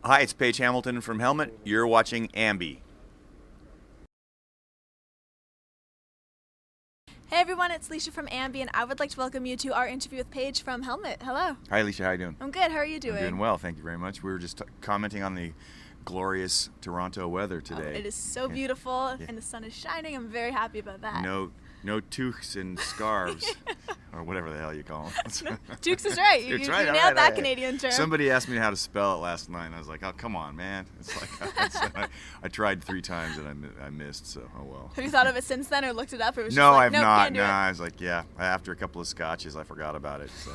Hi, it's Paige Hamilton from Helmet. You're watching AMBY. Hey everyone, it's Leisha from AMBY, and I would like to welcome you to our interview with Paige from Helmet. Hello. Hi, Alicia. How you doing? I'm good. How are you doing? I'm doing well. Thank you very much. We were just commenting on the glorious Toronto weather today. It is so beautiful, and the sun is shining. I'm very happy about that. No toques and scarves, or whatever the hell you call them. Toques is right. You nailed that Canadian term. Somebody asked me how to spell it last night, and I was like, "Oh, come on, man!" It's like I tried 3 times and I missed. So, oh well. Have you thought of it since then, or looked it up? Or was No, just like, I've nope, not. can't do No, it? I was like, yeah. After a couple of scotches, I forgot about it. So.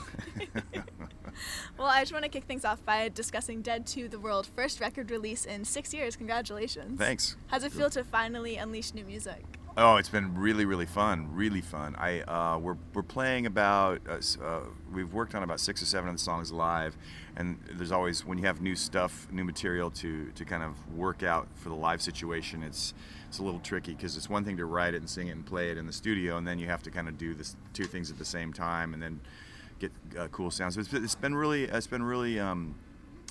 Well, I just want to kick things off by discussing Dead to the World, first record release in 6 years. Congratulations. Thanks. How's it feel to finally unleash new music? Oh, it's been really fun. Really fun. We're playing about. We've worked on about 6 or 7 of the songs live, and there's always, when you have new stuff, new material to kind of work out for the live situation, it's a little tricky, because it's one thing to write it and sing it and play it in the studio, and then you have to kind of do this 2 things at the same time, and then get cool sounds. So it's been really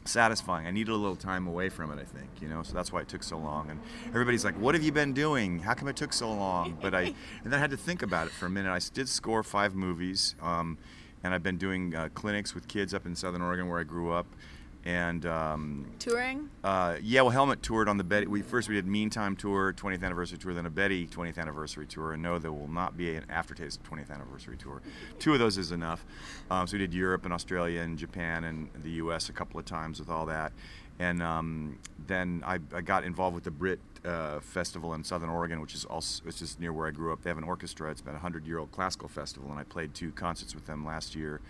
satisfying. I needed a little time away from it, I think, so that's why it took so long. And everybody's like, what have you been doing? How come it took so long? And then I had to think about it for a minute. I did score 5 movies, and I've been doing clinics with kids up in Southern Oregon where I grew up. And touring? Yeah, well, Helmet toured on the Betty. We did Meantime tour, 20th anniversary tour, then a Betty 20th anniversary tour. And no, there will not be an Aftertaste 20th anniversary tour. 2 of those is enough. So we did Europe and Australia and Japan and the U.S. a couple of times with all that. And then I got involved with the Brit Festival in Southern Oregon, which is just near where I grew up. They have an orchestra. It's about a 100-year-old classical festival, and I played 2 concerts with them last year.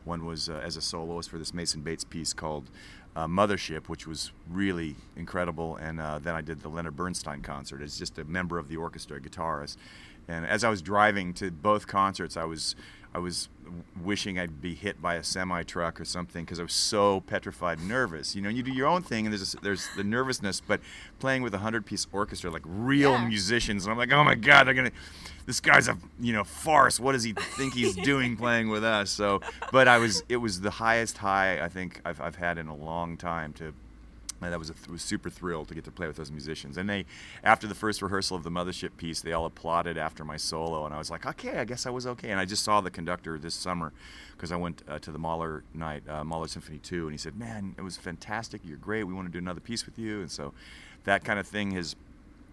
One was as a soloist for this Mason Bates piece called Mothership, which was really incredible. And then I did the Leonard Bernstein concert as just a member of the orchestra, a guitarist. And as I was driving to both concerts, I was wishing I'd be hit by a semi-truck or something, because I was so petrified, nervous. You do your own thing, and there's the nervousness, but playing with a 100-piece orchestra, like real musicians, and I'm like, oh my God, this guy's a farce. What does he think he's doing playing with us? So, but it was the highest high I think I've had in a long time. I was super thrilled to get to play with those musicians. And after the first rehearsal of the Mothership piece, they all applauded after my solo, and I was like, okay, I guess I was okay. And I just saw the conductor this summer, because I went to the Mahler night, Mahler Symphony 2, and he said, man, it was fantastic, you're great, we want to do another piece with you. And so that kind of thing has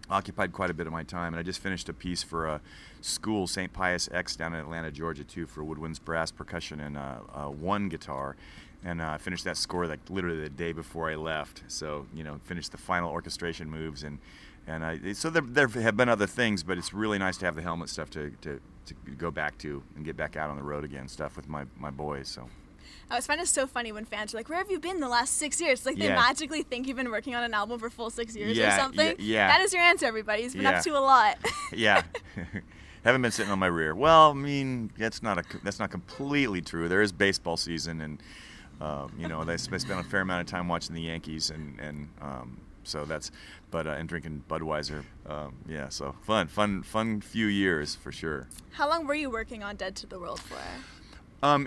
occupied quite a bit of my time. And I just finished a piece for a school, St. Pius X, down in Atlanta, Georgia, too, for woodwinds, brass, percussion, and 1 guitar. And I finished that score like literally the day before I left. So finished the final orchestration moves, so there have been other things, but it's really nice to have the Helmet stuff to go back to and get back out on the road again, stuff with my boys. So. I always find it so funny when fans are like, where have you been the last 6 years? It's like they magically think you've been working on an album for full 6 years or something. Yeah. That is your answer, everybody. He's been up to a lot. Yeah. Haven't been sitting on my rear. Well, I mean, that's not completely true. There is baseball season, and they spend a fair amount of time watching the Yankees, and so that's, and drinking Budweiser. So fun few years for sure. How long were you working on Dead to the World for?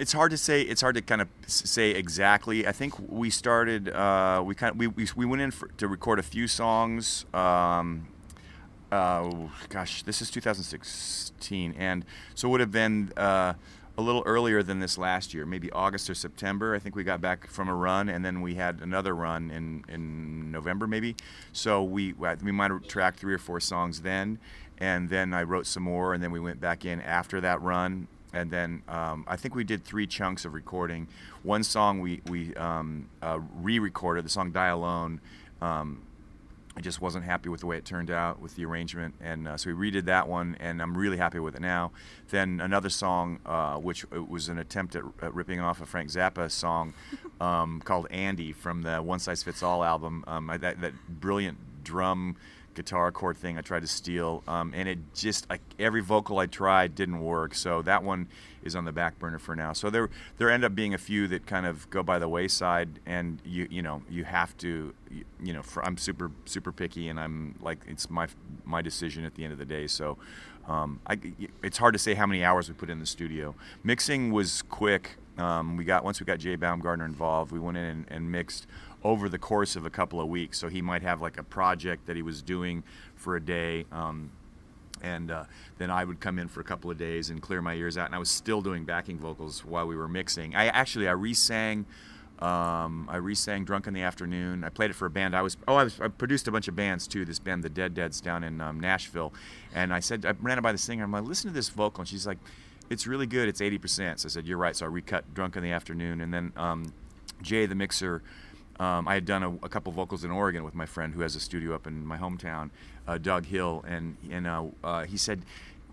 It's hard to say. It's hard to kind of say exactly. I think we started. We went in to record a few songs. This is 2016, and so it would have been a little earlier than this last year, maybe August or September. I think we got back from a run, and then we had another run in November, maybe. So we might have tracked 3 or 4 songs then, and then I wrote some more, and then we went back in after that run. And then I think we did 3 chunks of recording. One song we re-recorded, the song Die Alone. I just wasn't happy with the way it turned out with the arrangement, and so we redid that one, and I'm really happy with it now. Then another song, which was an attempt at ripping off a Frank Zappa song called Andy from the One Size Fits All album. That brilliant drum guitar chord thing I tried to steal, and it just, every vocal I tried didn't work, so that one is on the back burner for now. So there end up being a few that kind of go by the wayside, and you have to, I'm super picky, and I'm like, it's my decision at the end of the day. So it's hard to say how many hours we put in the studio. Mixing was quick. Once we got Jay Baumgartner involved, we went in and mixed over the course of a couple of weeks. So he might have like a project that he was doing for a day, and then I would come in for a couple of days and clear my ears out, and I was still doing backing vocals while we were mixing. I re-sang Drunk in the Afternoon. I played it for a band. I produced a bunch of bands too. This band, the Dead Deads, down in Nashville. And I ran it by the singer. I'm like, listen to this vocal. And she's like, it's really good. It's 80%. So I said, you're right. So I recut Drunk in the Afternoon. And then Jay, the mixer, I had done a couple vocals in Oregon with my friend who has a studio up in my hometown, Doug Hill. And he said,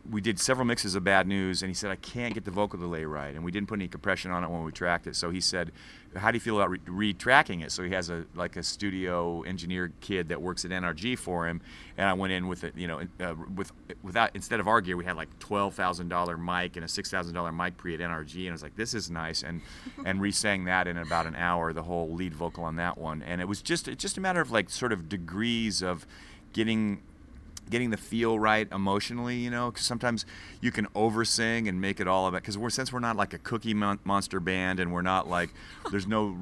we did several mixes of Bad News, and he said, I can't get the vocal delay right, and we didn't put any compression on it when we tracked it. So he said, how do you feel about retracking it? So he has a studio engineer kid that works at NRG for him, and I went in with it, without, instead of our gear, we had like $12,000 mic and a $6,000 mic pre at NRG, and I was like, this is nice, and re-sang that in about an hour, the whole lead vocal on that one, and it was just a matter of like sort of degrees of getting the feel right emotionally, because sometimes you can oversing and make it all about, because since we're not like a Cookie Monster band, and we're not like, there's no,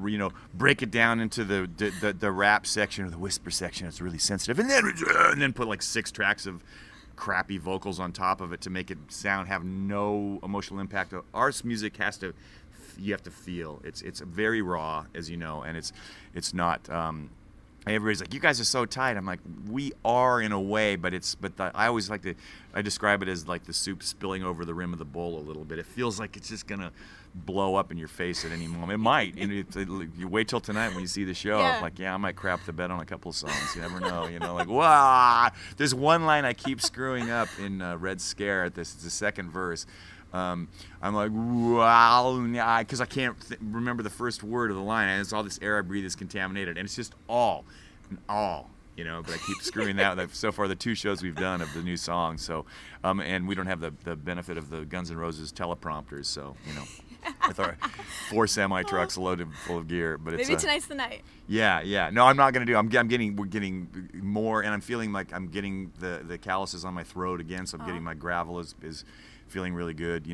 break it down into the rap section or the whisper section, it's really sensitive, and then put like 6 tracks of crappy vocals on top of it to make it have no emotional impact. Our music you have to feel. It's very raw, as you know, and it's not. Everybody's like, you guys are so tight. I'm like, we are in a way, but I always I describe it as like the soup spilling over the rim of the bowl a little bit. It feels like it's just gonna blow up in your face at any moment. It might. You wait till tonight when you see the show. Yeah. I'm like, I might crap the bed on a couple of songs. You never know. Like, wow. There's one line I keep screwing up in Red Scare at this. It's the second verse. I'm like, wow, because I can't remember the first word of the line, and it's all this air I breathe is contaminated, and it's just all, but I keep screwing that. So far, the 2 shows we've done of the new song, so, and we don't have the benefit of the Guns N' Roses teleprompters, so, with our 4 semi-trucks loaded full of gear, but it's maybe tonight's the night. Yeah. No, I'm not gonna do. We're getting more, and I'm feeling like I'm getting the calluses on my throat again, so I'm getting my gravel is feeling really good.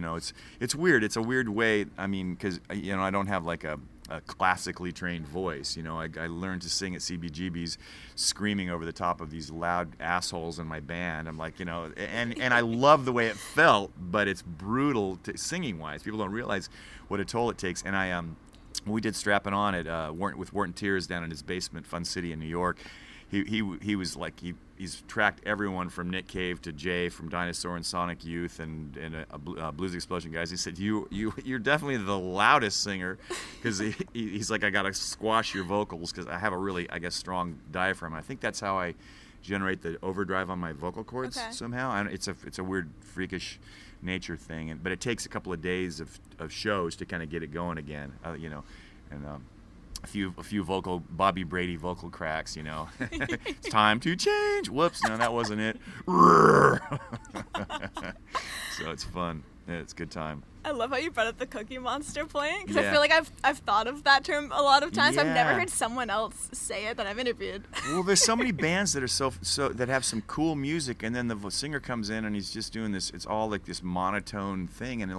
It's weird. It's a weird way. I mean, because I don't have like a classically trained voice. I learned to sing at CBGB's, screaming over the top of these loud assholes in my band. I'm like, and I love the way it felt, but it's brutal singing wise. People don't realize what a toll it takes. And we did Strappin' On at with Wharton Tears down in his basement, Fun City in New York. He was like he's tracked everyone from Nick Cave to Jay from Dinosaur and Sonic Youth and Blues Explosion guys. He said you're definitely the loudest singer, because he's like, I gotta squash your vocals because I have a really, I guess, strong diaphragm. I think that's how I generate the overdrive on my vocal cords somehow. It's a weird freakish nature thing, but it takes a couple of days of shows to kind of get it going again. A few Bobby Brady vocal cracks, It's time to change. Whoops, no, that wasn't it. So it's fun. Yeah, it's a good time. I love how you brought up the Cookie Monster point, because I feel like I've thought of that term a lot of times. I've never heard someone else say it that I've interviewed. Well, there's so many bands that are so that have some cool music, and then the singer comes in and he's just doing this. It's all like this monotone thing, and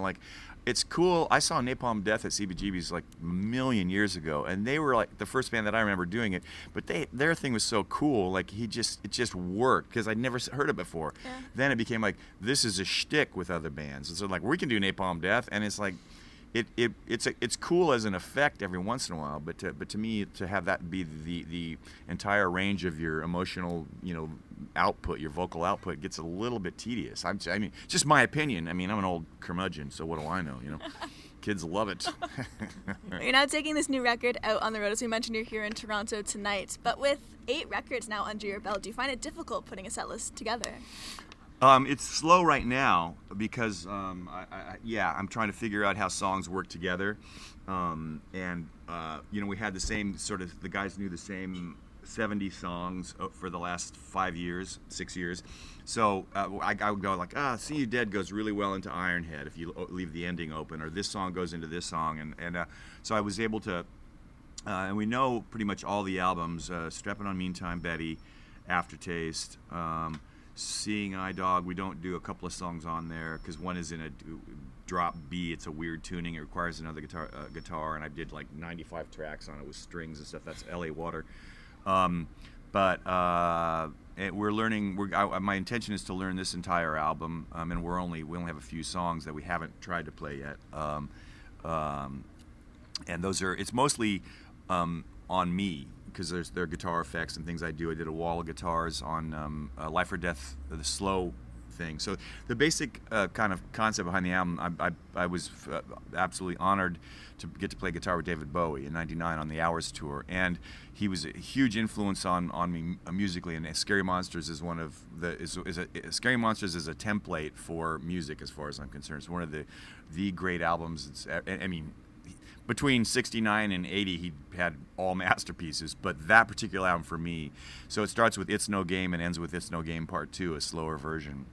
it's cool. I saw Napalm Death at CBGB's like a million years ago, and they were like the first band that I remember doing it. But their thing was so cool, like it just worked, because I'd never heard it before. Yeah. Then it became like, this is a shtick with other bands, and so like, we can do Napalm Death, and it's like, it's cool as an effect every once in a while, but to me, to have that be the entire range of your emotional output, your vocal output, gets a little bit tedious. I mean, just my opinion. I mean, I'm an old curmudgeon, so what do I know? Kids love it. You're now taking this new record out on the road. As we mentioned, you're here in Toronto tonight, but with 8 records now under your belt, do you find it difficult putting a set list together? It's slow right now because I'm trying to figure out how songs work together, and we had the same the guys knew the same 70 songs for the last 6 years. So I would go like, See You Dead goes really well into Ironhead if you leave the ending open, or this song goes into this song, and so I was able to, and we know pretty much all the albums, Strappin' On Meantime, Betty, Aftertaste. Seeing Eye Dog, we don't do a couple of songs on there because one is in a drop B. It's a weird tuning. It requires another guitar, and I did like 95 tracks on it with strings and stuff. That's L.A. Water. We're learning. My intention is to learn this entire album, and we only have a few songs that we haven't tried to play yet. And those are. It's mostly on me, because there are guitar effects and things I do. I did a wall of guitars on Life or Death, the slow thing. So the basic kind of concept behind the album, I was absolutely honored to get to play guitar with David Bowie in '99 on the Hours tour, and he was a huge influence on me musically. And Scary Monsters is one of Scary Monsters is a template for music as far as I'm concerned. It's one of the great albums. I mean, between 69 and 80, he had all masterpieces, but that particular album for me, so it starts with It's No Game and ends with It's No Game Part 2, a slower version.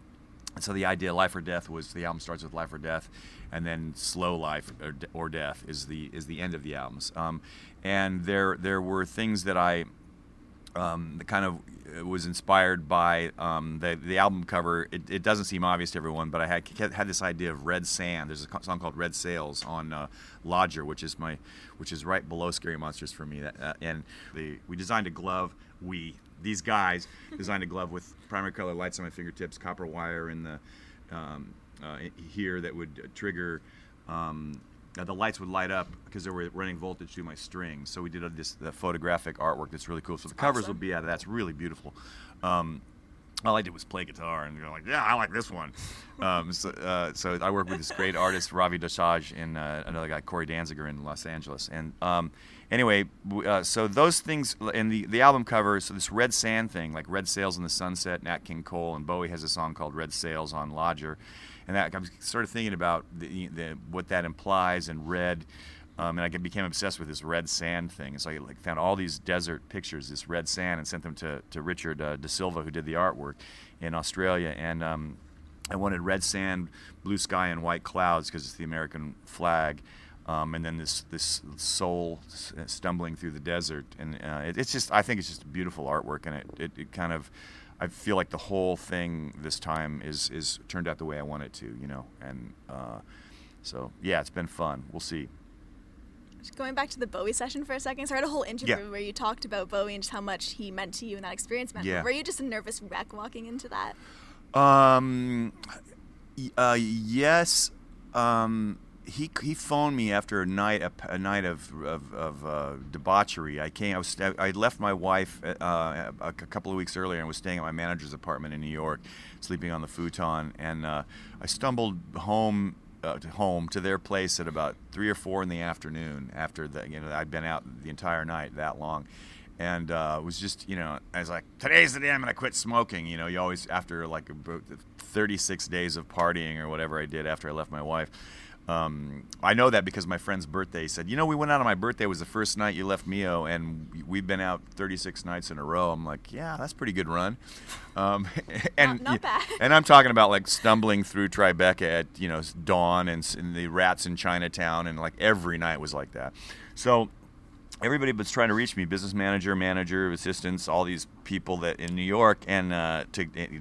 And so the idea, Life or Death, was the album starts with Life or Death, and then Slow Life or Death is the end of the albums. And there were things that I that kind of was inspired by the album cover. It doesn't seem obvious to everyone, but I had this idea of red sand. There's a song called Red Sails on Lodger, which is right below Scary Monsters for me. We designed a glove. These guys designed a glove with primary color lights on my fingertips, copper wire in the here that would trigger. The lights would light up because they were running voltage through my strings. So we did the photographic artwork that's really cool. So the covers will be out of that. It's really beautiful. All I did was play guitar and go like, yeah, I like this one. So I work with this great artist, Ravi Dosage, and another guy, Corey Danziger, in Los Angeles. And anyway, so those things, and the album cover, so this red sand thing, like Red Sails in the Sunset, Nat King Cole, and Bowie has a song called Red Sails on Lodger. And that, I was sort of thinking about what that implies, and red. And I became obsessed with this red sand thing. So I found all these desert pictures, this red sand, and sent them to Richard De Silva, who did the artwork in Australia. And I wanted red sand, blue sky, and white clouds because it's the American flag. And then this soul stumbling through the desert. And I think it's just beautiful artwork, and it kind of, I feel like the whole thing this time is turned out the way I want it to, And so yeah, it's been fun. We'll see. Just going back to the Bowie session for a second, so I read a whole interview where you talked about Bowie and just how much he meant to you and that experience meant. Yeah. Were you just a nervous wreck walking into that? Yes. He phoned me after a night of debauchery. I left my wife a couple of weeks earlier and was staying at my manager's apartment in New York, sleeping on the futon, and I stumbled home to their place at about 3 or 4 in the afternoon after I'd been out the entire night that long, and it was just I was like, today's the day I'm gonna quit smoking. You always, after like about 36 days of partying or whatever I did after I left my wife. I know that because my friend's birthday said, we went out on my birthday, was the first night you left Mio, and we've been out 36 nights in a row. I'm like, yeah, that's a pretty good run. And not bad. And I'm talking about like stumbling through Tribeca at dawn and the Rats in Chinatown, and like every night was like that. So everybody was trying to reach me, business manager, assistants, all these people that in New York, and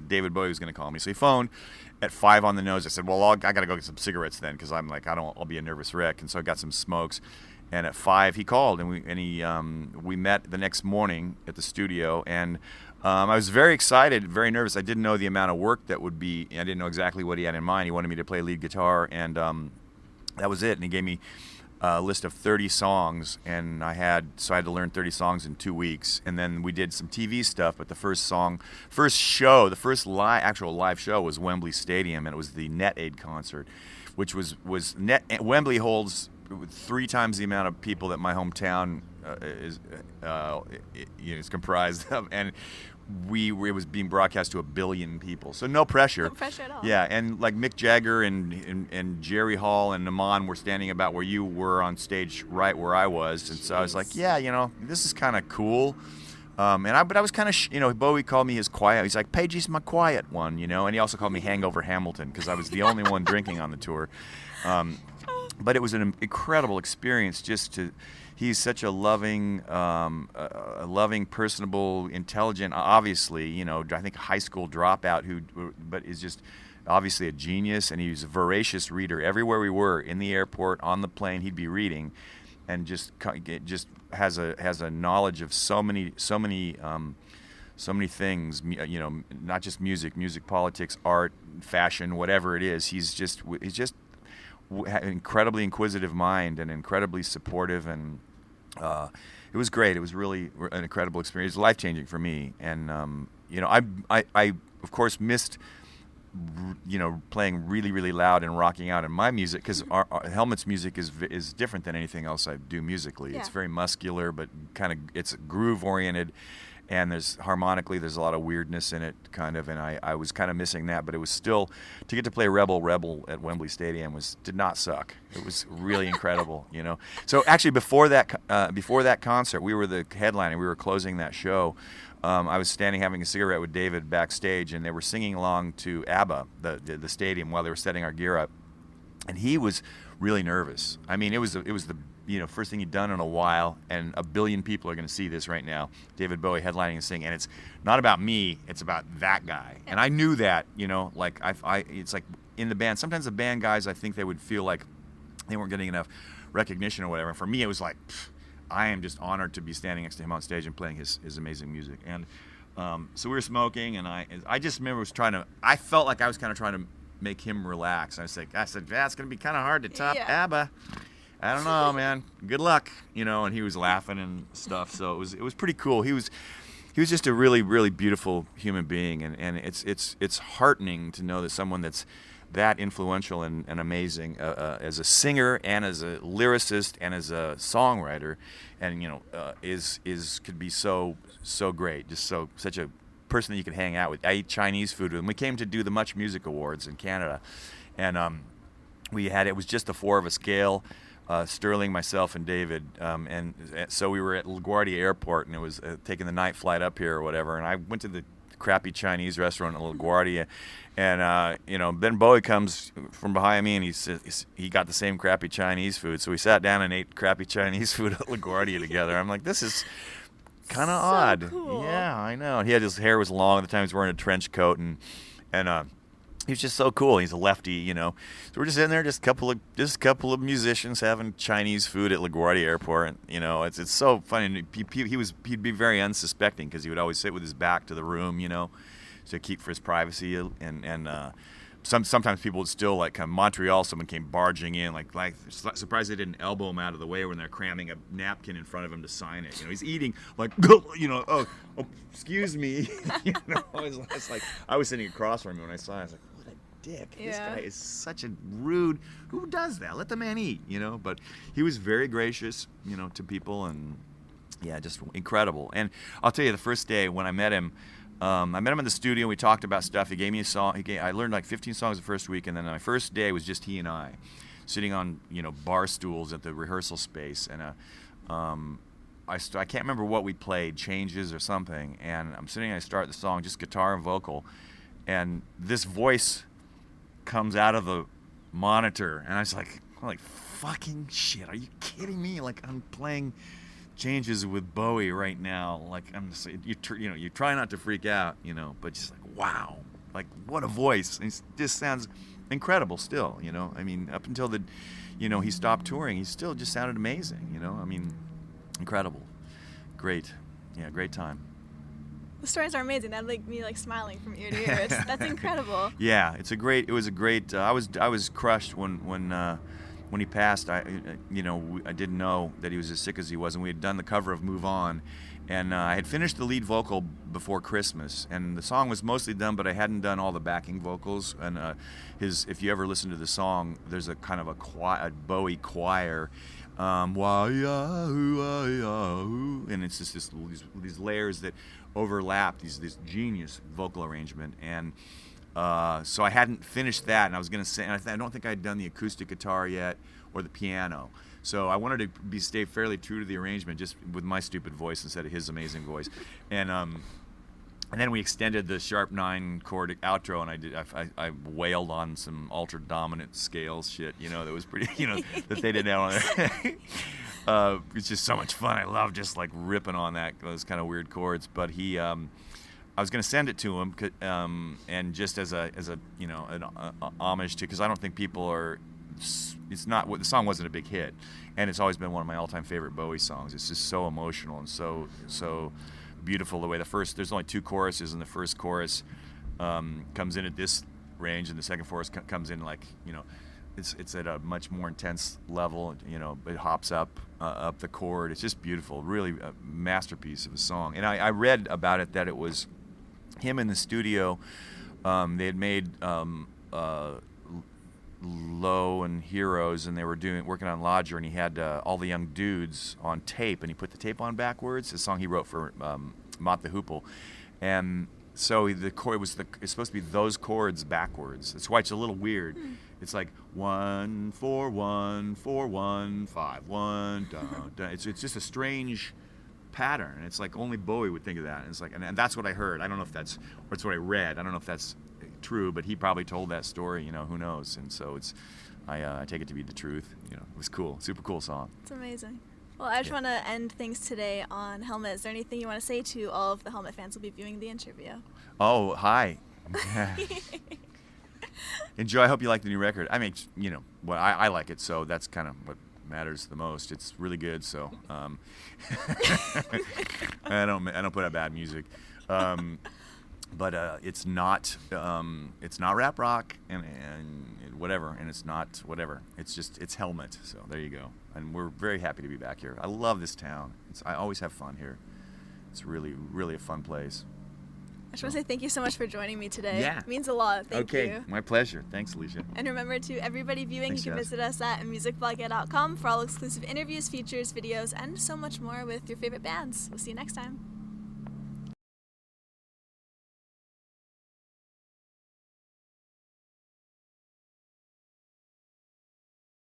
David Bowie was going to call me. So he phoned at 5 on the nose. I said, well, I got to go get some cigarettes then, because I'm like, I'll be a nervous wreck. And so I got some smokes. And at 5 he called, and we met the next morning at the studio. And I was very excited, very nervous. I didn't know the amount of work that would be. I didn't know exactly what he had in mind. He wanted me to play lead guitar, and that was it. And he gave me a list of 30 songs, and I had to learn 30 songs in 2 weeks. And then we did some TV stuff, but the first actual live show was Wembley Stadium, and it was the Net Aid concert, which was Wembley holds 3 times the amount of people that my hometown is comprised of, and it was being broadcast to 1 billion people, so no pressure. No pressure at all. Yeah, and like Mick Jagger and Jerry Hall and Naman were standing about where you were on stage, right where I was, and so I was like, yeah, this is kind of cool. But I was kind of, Bowie called me his quiet. He's like, Pagey's my quiet one, and he also called me Hangover Hamilton because I was the only one drinking on the tour. But it was an incredible experience he's such a loving, personable, intelligent, obviously, I think high school dropout but is just obviously a genius, and he was a voracious reader. Everywhere we were, in the airport, on the plane, he'd be reading, and just has a knowledge of so many things. You know, not just music, politics, art, fashion, whatever it is. He's just an incredibly inquisitive mind and incredibly supportive, and it was great. It was really an incredible experience, life-changing for me. And you know, I of course missed, you know, playing really, really loud and rocking out in my music, because our Helmet's music is different than anything else I do musically. Yeah. It's very muscular, but it's groove oriented, and harmonically there's a lot of weirdness in it, kind of, and I was kind of missing that. But it was still, to get to play Rebel at Wembley Stadium did not suck. It was really incredible, you know. So actually before that concert, we were the headliner, we were closing that show. I was standing having a cigarette with David backstage, and they were singing along to ABBA, the stadium, while they were setting our gear up, and he was really nervous. I mean, it was the first thing he'd done in a while, and a billion people are going to see this right now. David Bowie headlining and singing, and it's not about me, it's about that guy. And I knew that, you know, like it's like in the band. Sometimes the band guys, I think they would feel like they weren't getting enough recognition or whatever. And for me, it was like, I am just honored to be standing next to him on stage and playing his amazing music. And so we were smoking, and I just remember I felt like I was kind of trying to make him relax. I said, yeah, it's going to be kind of hard to top ABBA. I don't know, man. Good luck, you know. And he was laughing and stuff. So it was pretty cool. He was just a really, really beautiful human being, and it's heartening to know that someone that's that influential and amazing as a singer and as a lyricist and as a songwriter, and you know could be so great, just such a person that you could hang out with. I ate Chinese food with him. We came to do the Much Music Awards in Canada, and it was just the four of us: Gail, Sterling, myself, and David, and so we were at LaGuardia Airport, and it was taking the night flight up here or whatever, and I went to the crappy Chinese restaurant at LaGuardia, and then Bowie comes from behind me, and he says he got the same crappy Chinese food, so we sat down and ate crappy Chinese food at LaGuardia together. I'm like, this is kind of odd. Cool. Yeah, I know. And his hair was long at the time. He was wearing a trench coat, and he was just so cool. He's a lefty, you know. So we're just in there, just a couple of musicians having Chinese food at LaGuardia Airport. And, you know, it's so funny. He'd be very unsuspecting, because he would always sit with his back to the room, you know, to keep for his privacy. And sometimes people would still, like, come Montreal, someone came barging in, like surprised they didn't elbow him out of the way when they're cramming a napkin in front of him to sign it. You know, he's eating, like, you know, oh excuse me. You know, it's like, I was sitting across from him when I saw it. I was like, what a dick. Yeah. This guy is such a rude, who does that? Let the man eat, you know. But he was very gracious, you know, to people, and yeah, just incredible. And I'll tell you, the first day when I met him, I met him in the studio. We talked about stuff. He gave me a song. I learned like 15 songs the first week, and then my first day was just he and I, sitting on, you know, bar stools at the rehearsal space. And I can't remember what we played, Changes or something. And I'm sitting and I start the song, just guitar and vocal, and this voice comes out of the monitor, and I was like, fucking shit, are you kidding me? Like, I'm playing Changes with Bowie right now. Like, I'm just, you try not to freak out, you know, but just like, wow, like, what a voice. And it just sounds incredible still, you know. I mean, up until he stopped touring, he still just sounded amazing, you know. I mean, incredible. Great. Yeah, great time. The stories are amazing. That make me like smiling from ear to ear. That's incredible. Yeah, it was a great. I was crushed when he passed. I didn't know that he was as sick as he was, and we had done the cover of Move On, and I had finished the lead vocal before Christmas, and the song was mostly done, but I hadn't done all the backing vocals. And if you ever listen to the song, there's a kind of a Bowie choir. And it's just these layers that overlap, this genius vocal arrangement, and so I hadn't finished that, and I was going to sing. I don't think I'd done the acoustic guitar yet or the piano, so I wanted to stay fairly true to the arrangement, just with my stupid voice instead of his amazing voice. And then we extended the sharp 9-chord outro, and I wailed on some altered dominant scales shit, you know, that was pretty, you know, that they didn't have on there. It's just so much fun. I love just like ripping on those kind of weird chords. But he I was going to send it to him, and just as a you know an homage to, because I don't think people are. It's not, the song wasn't a big hit, and it's always been one of my all-time favorite Bowie songs. It's just so emotional and so beautiful the way there's only 2 choruses, and the first chorus comes in at this range, and the second chorus comes in like, you know, it's at a much more intense level. You know, it hops up the chord. It's just beautiful, really a masterpiece of a song. And I read about it that it was him in the studio. They had made Low and Heroes, and they were working on Lodger, and he had all the young dudes on tape, and he put the tape on backwards. A song he wrote for Mott the Hoople, and so the chord it's supposed to be those chords backwards. That's why it's a little weird. It's like 1 4 1 4 1 5 1 dun, dun. It's just a strange pattern. It's like only Bowie would think of that. And it's like, and that's what I heard. I don't know if that's, or it's what I read. I don't know if that's true, but he probably told that story. You know, who knows? And so I take it to be the truth. You know, it was cool, super cool song. It's amazing. Well, I just want to end things today on Helmet. Is there anything you want to say to all of the Helmet fans who'll be viewing the interview? Oh, hi. Enjoy. I hope you like the new record. I mean, you know, well, I like it, so that's kind of what matters the most. It's really good, so I don't put out bad music, but it's not rap rock and whatever, and it's not whatever. It's Helmet. So there you go. And we're very happy to be back here. I love this town. I always have fun here. It's really, really a fun place. I just want to say thank you so much for joining me today. Yeah. It means a lot. Thank you. Okay, my pleasure. Thanks, Alicia. And remember, to everybody viewing, Thanks, you can Jess. visit us at musicblogger.com for all exclusive interviews, features, videos, and so much more with your favorite bands. We'll see you next time.